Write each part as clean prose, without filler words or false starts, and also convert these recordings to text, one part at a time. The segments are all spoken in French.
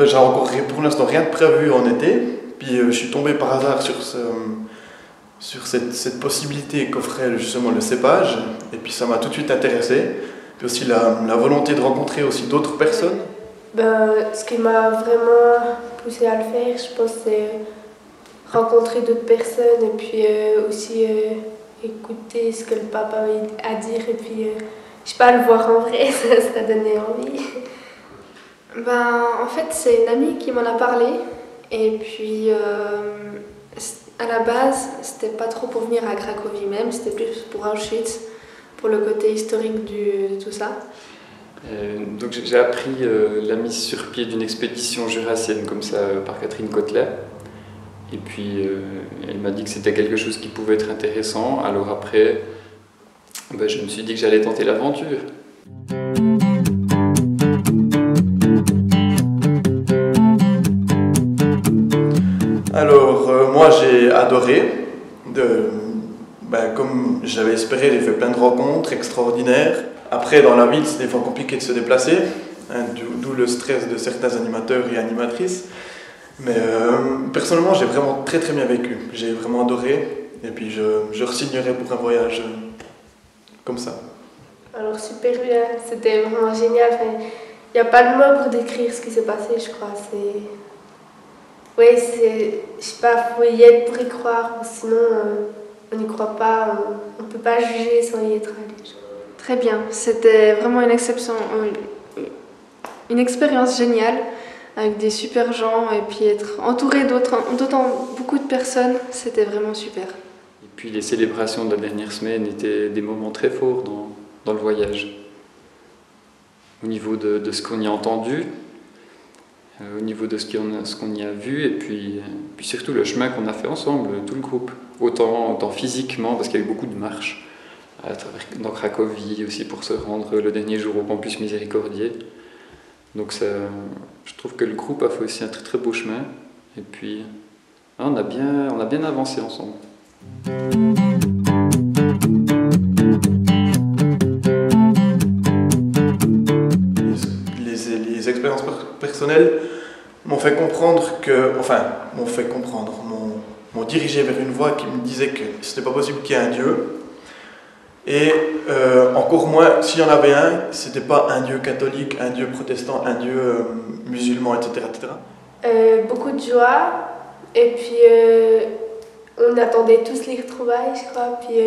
J'ai encore pour l'instant rien de prévu en été, puis je suis tombé par hasard sur cette possibilité qu'offrait justement le cépage, et puis ça m'a tout de suite intéressé, puis aussi la volonté de rencontrer aussi d'autres personnes. Ce qui m'a vraiment poussé à le faire, je pense, c'est rencontrer d'autres personnes et puis aussi écouter ce que le pape avait à dire et puis je sais pas, le voir en vrai, ça donnait envie. En fait, c'est une amie qui m'en a parlé et puis à la base, c'était pas trop pour venir à Cracovie même, c'était plus pour Auschwitz, pour le côté historique de tout ça. Donc j'ai appris la mise sur pied d'une expédition jurassienne comme ça par Catherine Kotler. Et puis elle m'a dit que c'était quelque chose qui pouvait être intéressant. Alors après, je me suis dit que j'allais tenter l'aventure. Alors moi j'ai adoré. Comme j'avais espéré, j'ai fait plein de rencontres extraordinaires. Après, dans la ville, c'est des fois compliqué de se déplacer, hein, d'où le stress de certains animateurs et animatrices. Mais personnellement, j'ai vraiment très très bien vécu. J'ai vraiment adoré. Et puis je re-signerai pour un voyage comme ça. Alors super bien, c'était vraiment génial. Il n'y a pas de mots pour décrire ce qui s'est passé, je crois. Je sais pas, faut y être pour y croire, sinon on n'y croit pas, on ne peut pas juger sans y être allé. Très bien, c'était vraiment une expérience géniale avec des super gens et puis être entouré d'autant beaucoup de personnes, c'était vraiment super. Et puis les célébrations de la dernière semaine étaient des moments très forts dans le voyage. Au niveau de ce qu'on y a entendu, au niveau de ce qu'on y a vu et puis surtout le chemin qu'on a fait ensemble, tout le groupe. Autant physiquement, parce qu'il y a eu beaucoup de marches dans Cracovie aussi pour se rendre le dernier jour au campus Miséricordier. Donc je trouve que le groupe a fait aussi un très très beau chemin et puis on a bien avancé ensemble. Les expériences personnelles m'ont fait comprendre m'ont dirigé vers une voie qui me disait que ce n'était pas possible qu'il y ait un Dieu. Et encore moins, s'il y en avait un, c'était pas un Dieu catholique, un Dieu protestant, un Dieu musulman, etc. Beaucoup de joie, et puis on attendait tous les retrouvailles, je crois, puis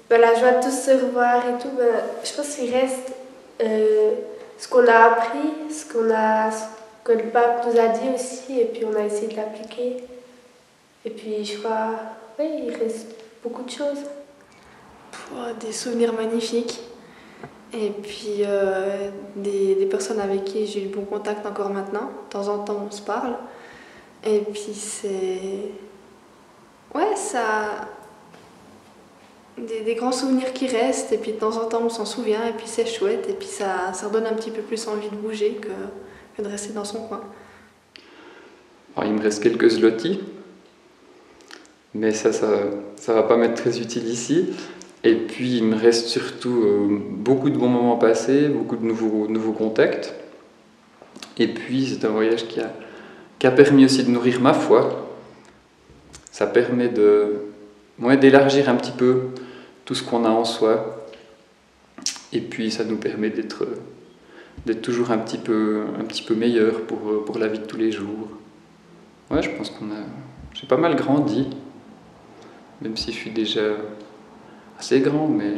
la joie de tous se revoir et tout, je pense qu'il reste ce qu'on a appris, ce que le pape nous a dit aussi, et puis on a essayé de l'appliquer. Et puis je crois, il reste beaucoup de choses. Des souvenirs magnifiques et puis des personnes avec qui j'ai eu bon contact encore maintenant. De temps en temps on se parle et puis des grands souvenirs qui restent et puis de temps en temps on s'en souvient et puis c'est chouette et puis ça redonne un petit peu plus envie de bouger que de rester dans son coin. Alors, il me reste quelques zlotys, mais ça va pas m'être très utile ici. Et puis il me reste surtout beaucoup de bons moments passés, beaucoup de nouveaux contacts. Et puis c'est un voyage qui a permis aussi de nourrir ma foi. Ça permet d'élargir un petit peu tout ce qu'on a en soi. Et puis ça nous permet d'être toujours un petit peu meilleur pour la vie de tous les jours. Ouais, je pense j'ai pas mal grandi, même si je suis déjà assez grand, mais